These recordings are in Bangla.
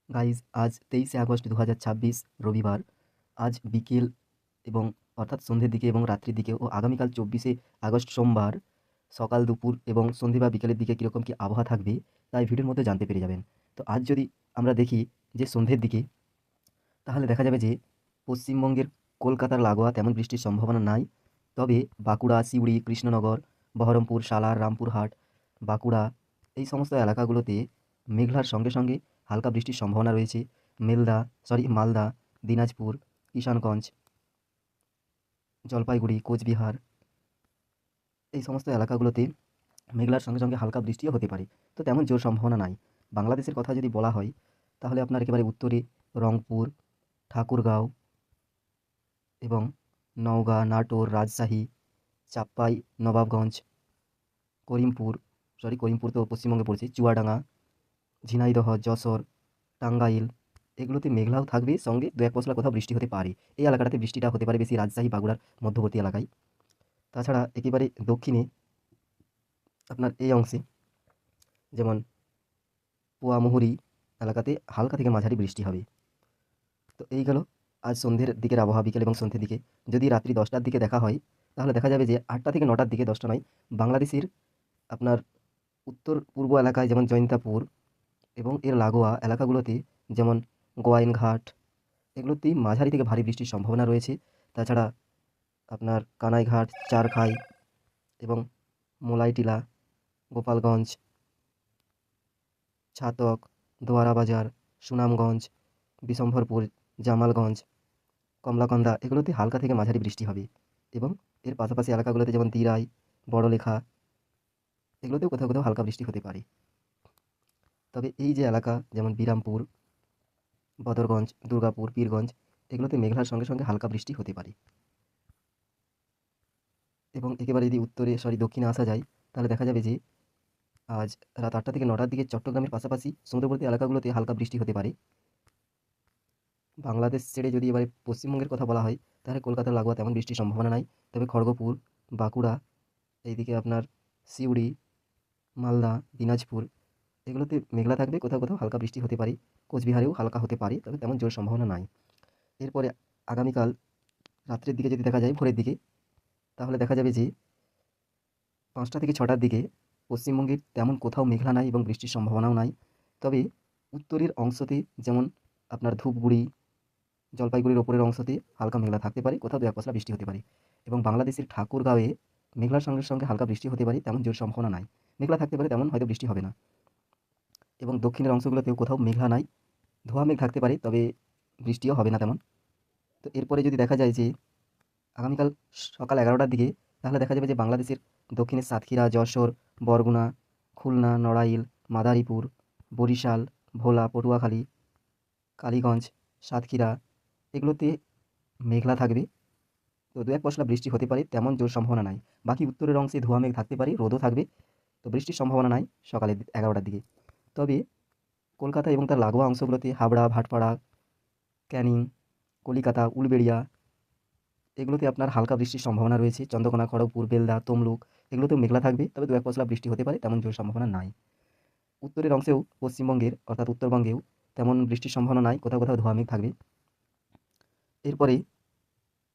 গাইজ আজ 23শে আগস্ট 2026 রবিবার। আজ বিকেল এবং অর্থাৎ সন্ধ্যের দিকে এবং রাত্রির দিকে ও আগামীকাল 24শে আগস্ট সোমবার সকাল দুপুর এবং সন্ধে বা বিকেলের দিকে কীরকম কী আবহাওয়া থাকবে তাই ভিডিওর মধ্যে জানতে পেরে যাবেন। তো আজ যদি আমরা দেখি যে সন্ধ্যের দিকে, তাহলে দেখা যাবে যে পশ্চিমবঙ্গের কলকাতার লাগোয়া তেমন বৃষ্টির সম্ভাবনা নাই। তবে বাঁকুড়া, সিউড়ি, কৃষ্ণনগর, বহরমপুর, সালার, রামপুরহাট, বাঁকুড়া এই সমস্ত এলাকাগুলোতে মেঘলার সঙ্গে সঙ্গে হালকা বৃষ্টির সম্ভাবনা রয়েছে। মালদা, দিনাজপুর, কিষানগঞ্জ, জলপাইগুড়ি, কোচবিহার এই সমস্ত এলাকাগুলোতে মেঘলার সঙ্গে সঙ্গে হালকা বৃষ্টিও হতে পারে। তো তেমন জোর সম্ভাবনা নাই। বাংলাদেশের কথা যদি বলা হয়, তাহলে আপনার একেবারে উত্তরে রংপুর, ঠাকুরগাঁও এবং নওগাঁ, নাটোর, রাজশাহী, চাঁপাই নবাবগঞ্জ, করিমপুর করিমপুর তো পশ্চিমবঙ্গে পড়ছে, চুয়াডাঙ্গা, ঝিনাইদহ, যশোর, টাঙ্গাইল এগুলোতে মেঘলাও থাকবে, সঙ্গে দু এক পশলা কোথাও বৃষ্টি হতে পারে। এই এলাকাটাতে বৃষ্টিটা হতে পারে বেশি রাজশাহী, বাঁকুড়ার মধ্যবর্তী এলাকায়। তাছাড়া একেবারে দক্ষিণে আপনার এই অংশে যেমন পোয়ামুহুরী এলাকাতে হালকা থেকে মাঝারি বৃষ্টি হবে। তো এই গেল আজ সন্ধ্যের দিকের আবহাওয়া, বিকেল এবং সন্ধ্যের দিকে। যদি রাত্রি 10টার দিকে দেখা হয়, তাহলে দেখা যাবে যে 8টা থেকে 9টার দিকে, 10টা নয়, বাংলাদেশের আপনার উত্তর পূর্ব এলাকায় যেমন জৈন্তাপুর এবং এর লাগোয়া এলাকাগুলোতে যেমন গোয়াইনঘাট এগুলোতেই মাঝারি থেকে ভারী বৃষ্টির সম্ভাবনা রয়েছে। তাছাড়া আপনার কানাইঘাট, চারখাই এবং মোলাইটিলা, গোপালগঞ্জ, ছাতক, দোয়ারাবাজার, সুনামগঞ্জ, বিশম্ভরপুর, জামালগঞ্জ, কমলাকান্দা এগুলোতে হালকা থেকে মাঝারি বৃষ্টি হবে। এবং এর পাশাপাশি এলাকাগুলোতে যেমন দিরাই, বড়লেখা এগুলোতেও কোথাও কোথাও হালকা বৃষ্টি হতে পারে। তবে এই যে এলাকা যেমন বিরামপুর, বদরগঞ্জ, দুর্গাপুর, পীরগঞ্জ এগুলোতে মেঘলার সঙ্গে সঙ্গে হালকা বৃষ্টি হতে পারে। এবং একেবারে যদি দক্ষিণে আসা যায়, তাহলে দেখা যাবে যে আজ রাত 8টা থেকে 9টার দিকে চট্টগ্রামের পাশাপাশি সমুদ্রবর্তী এলাকাগুলোতে হালকা বৃষ্টি হতে পারে। বাংলাদেশ ছেড়ে যদি এবারে পশ্চিমবঙ্গের কথা বলা হয়, তাহলে কলকাতার লাগোয়া তেমন বৃষ্টির সম্ভাবনা নাই। তবে খড়গপুর, বাঁকুড়া, এইদিকে আপনার সিউড়ি, মালদা, দিনাজপুর এগুলোতে মেঘলা থাকবে, কোথাও কোথাও হালকা বৃষ্টি হতে পারে। কোচবিহারেও হালকা হতে পারে, তবে তেমন জোর সম্ভাবনা নাই। এরপরে আগামীকাল রাত্রের দিকে যদি দেখা যায়, ভোরের দিকে, তাহলে দেখা যাবে যে 5টা থেকে 6টার দিকে পশ্চিমবঙ্গের তেমন কোথাও মেঘলা নাই এবং বৃষ্টির সম্ভাবনাও নাই। তবে উত্তরের অংশতে যেমন আপনার ধূপগুড়ি, জলপাইগুড়ির ওপরের অংশতে হালকা মেঘলা থাকতে পারে, কোথাও দু এক পশলা বৃষ্টি হতে পারে। এবং বাংলাদেশের ঠাকুরগাঁওয়ে মেঘলার সঙ্গে সঙ্গে হালকা বৃষ্টি হতে পারে, তেমন জোর সম্ভাবনা নাই। মেঘলা থাকতে পারে, তেমন হয়তো বৃষ্টি হবে না। এবং দক্ষিণের অংশগুলোতেও কোথাও মেঘলা নাই, ধোঁয়া মেঘ থাকতে পারে, তবে বৃষ্টিও হবে না তেমন। তো এরপরে যদি দেখা যায় যে আগামীকাল সকাল 11টার দিকে, তাহলে দেখা যাবে যে বাংলাদেশের দক্ষিণে সাতক্ষীরা, যশোর, বরগুনা, খুলনা, নড়াইল, মাদারীপুর, বরিশাল, ভোলা, পটুয়াখালী, কালীগঞ্জ, সাতক্ষীরা এগুলোতে মেঘলা থাকবে। তো দু এক পশলা বৃষ্টি হতে পারে, তেমন জোর সম্ভাবনা নাই। বাকি উত্তরের অংশে ধোঁয়া মেঘ থাকতে পারে, রোদও থাকবে, তো বৃষ্টির সম্ভাবনা নাই সকালে 11টার দিকে। তবে কলকাতা এবং তার লাগোয়া অংশগুলোতে হাবড়া, ভাটপাড়া, ক্যানিং, কলিকাতা, উলবেড়িয়া এগুলোতে আপনার হালকা বৃষ্টির সম্ভাবনা রয়েছে। চন্দ্রকোনা, খড়গপুর, বেলদা, তমলুক এগুলোতেও মেঘলা থাকবে, তবে দু এক পশলা বৃষ্টি হতে পারে, তেমন জোর সম্ভাবনা নাই। উত্তরের অংশেও পশ্চিমবঙ্গের অর্থাৎ উত্তরবঙ্গেও তেমন বৃষ্টির সম্ভাবনা নাই, কোথাও কোথাও ধোঁয়া মেঘ থাকবে। এরপরে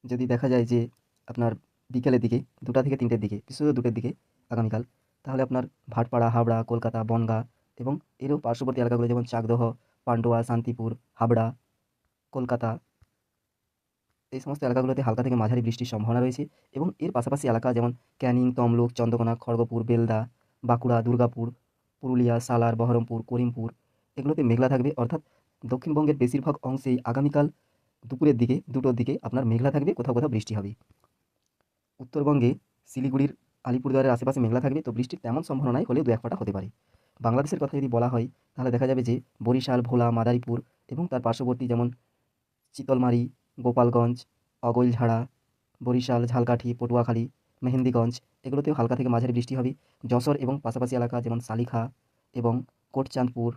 যদি দেখা যায় যে আপনার বিকেলের দিকে 2টা থেকে 3টের দিকে, বিশেষত 2টের দিকে আগামীকাল, তাহলে আপনার ভাটপাড়া, হাবড়া, কলকাতা, বনগাঁ এবং এরও পার্শ্ববর্তী এলাকাগুলো যেমন চাকদহ, পান্ডুয়া, শান্তিপুর, হাবড়া, কলকাতা এই সমস্ত এলাকাগুলোতে হালকা থেকে মাঝারি বৃষ্টির সম্ভাবনা রয়েছে। এবং এর পাশাপাশি এলাকা যেমন ক্যানিং, তমলুক, চন্দ্রকোনা, খড়গপুর, বেলদা, বাঁকুড়া, দুর্গাপুর, পুরুলিয়া, সালার, বহরমপুর, করিমপুর এগুলোতে মেঘলা থাকবে। অর্থাৎ দক্ষিণবঙ্গের বেশিরভাগ অংশেই আগামীকাল দুপুরের দিকে 2টোর দিকে আপনার মেঘলা থাকবে, কোথাও কোথাও বৃষ্টি হবে। উত্তরবঙ্গে শিলিগুড়ির, আলিপুরদুয়ারের আশেপাশে মেঘলা থাকবে, তো বৃষ্টির তেমন সম্ভাবনা নাই, হলেও দু এক ফোঁটা হতে পারে। বাংলাদেশের কথা যদি বলা হয়, তাহলে দেখা যাবে যে বরিশাল, ভোলা, মাদারীপুর এবং তার পার্শ্ববর্তী যেমন চিতলমারি, গোপালগঞ্জ, অগৈলঝাড়া, বরিশাল, ঝালকাঠি, পটুয়াখালী, মেহেন্দিগঞ্জ এগুলোতেও হালকা থেকে মাঝারি বৃষ্টি হবে। যশোর এবং পাশাপাশি এলাকা যেমন সালিখা এবং কোটচাঁদপুর,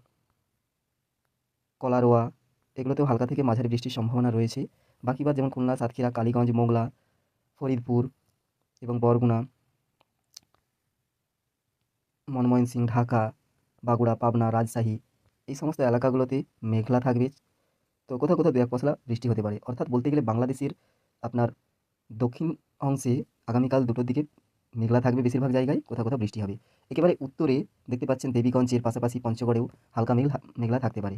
কলারোয়া এগুলোতেও হালকা থেকে মাঝারি বৃষ্টির সম্ভাবনা রয়েছে। বাকিবার যেমন খুলনা, সাতক্ষীরা, কালীগঞ্জ, মোংলা, ফরিদপুর এবং বরগুনা, ময়মনসিংহ, ঢাকা, বাঁকুড়া, পাবনা, রাজশাহী এই সমস্ত এলাকাগুলোতে মেঘলা থাকবে। তো কোথাও কোথাও দু এক পশলা বৃষ্টি হতে পারে। অর্থাৎ বলতে গেলে বাংলাদেশের আপনার দক্ষিণ অংশে আগামীকাল 2টোর দিকে মেঘলা থাকবে বেশিরভাগ জায়গায়, কোথাও কোথাও বৃষ্টি হবে। একেবারে উত্তরে দেখতে পাচ্ছেন দেবীগঞ্জের পাশাপাশি পঞ্চগড়েও হালকা মেঘলা থাকতে পারে।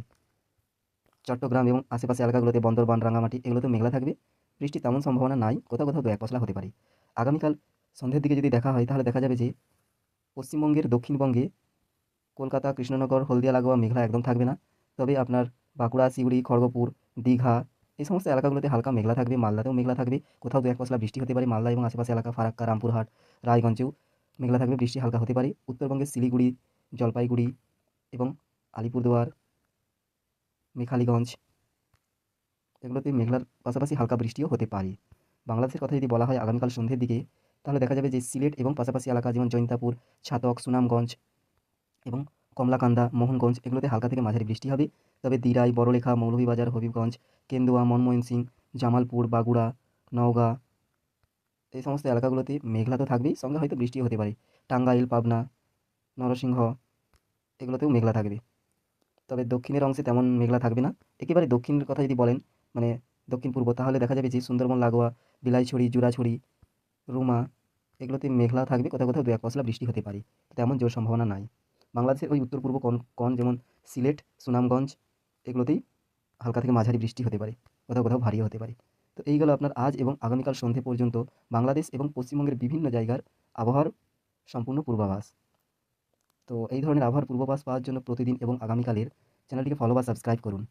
চট্টগ্রাম এবং আশেপাশে এলাকাগুলোতে বন্দরবান, রাঙামাটি এগুলোতেও মেঘলা থাকবে। বৃষ্টির তেমন সম্ভাবনা নাই, কোথাও কোথাও দু এক পশলা হতে পারে। আগামীকাল সন্ধ্যের দিকে যদি দেখা হয় তাহলে দেখা যাবে যে পশ্চিমবঙ্গের দক্ষিণবঙ্গে কলকাতা, কৃষ্ণনগর, হলদিয়া লাগোয়া মেঘলা একদম থাকবে না। তবে আপনার বাঁকুড়া, সিউড়ি, খড়গপুর, দীঘা এই সমস্ত এলাকাগুলোতে হালকা মেঘলা থাকবে। মালদাতেও মেঘলা থাকবে, কোথাও দু এক পশলা বৃষ্টি হতে পারে। মালদা এবং আশেপাশে এলাকা ফারাক্কা, রামপুরহাট, রায়গঞ্জেও মেঘলা থাকবে, বৃষ্টি হালকা হতে পারে। উত্তরবঙ্গের শিলিগুড়ি, জলপাইগুড়ি এবং আলিপুরদুয়ার, মেখালিগঞ্জ এগুলোতে মেঘলার পাশাপাশি হালকা বৃষ্টিও হতে পারে। বাংলাদেশের কথা যদি বলা হয় আগামীকাল সন্ধ্যের দিকে, তাহলে দেখা যাবে যে সিলেট এবং পাশাপাশি এলাকা যেমন জৈন্তাপুর, ছাতক, সুনামগঞ্জ এবং কমলাকান্দা, মোহনগঞ্জ এগুলোতে হালকা থেকে মাঝারি বৃষ্টি হবে। তবে দিরাই, বড়লেখা, মৌলভীবাজার, হবিগঞ্জ, কেন্দুয়া, ময়মনসিংহ, জামালপুর, বাগুড়া, নওগাঁ এই সমস্ত এলাকাগুলোতে মেঘলা তো থাকবেই, সঙ্গে হয়তো বৃষ্টিও হতে পারে। টাঙ্গাইল, পাবনা, নরসিংহ এগুলোতেও মেঘলা থাকবে। তবে দক্ষিণের অংশে তেমন মেঘলা থাকবে না। একেবারে দক্ষিণের কথা যদি বলেন, মানে দক্ষিণ পূর্ব, তাহলে দেখা যাবে যে সুন্দরবন লাগোয়া বিলাইছড়ি, জুরাছড়ি, রুমা এগুলোতে মেঘলা থাকবে, কোথাও কোথাও দু এক পশলা বৃষ্টি হতে পারে। তেমন জোর সম্ভাবনা নাই। বাংলাদেশের ওই উত্তর পূর্ব কোণ যেমন সিলেট, সুনামগঞ্জ এগুলোতেই হালকা থেকে মাঝারি বৃষ্টি হতে পারে, কোথাও কোথাও ভারীও হতে পারে। তো এই গেল আপনার আজ এবং আগামীকাল সন্ধে পর্যন্ত বাংলাদেশ এবং পশ্চিমবঙ্গের বিভিন্ন জায়গার আবহাওয়ার সম্পূর্ণ পূর্বাভাস। তো এই ধরনের আবহাওয়ার পূর্বাভাস পাওয়ার জন্য প্রতিদিন এবং আগামীকালের চ্যানেলটিকে ফলো বা সাবস্ক্রাইব করুন।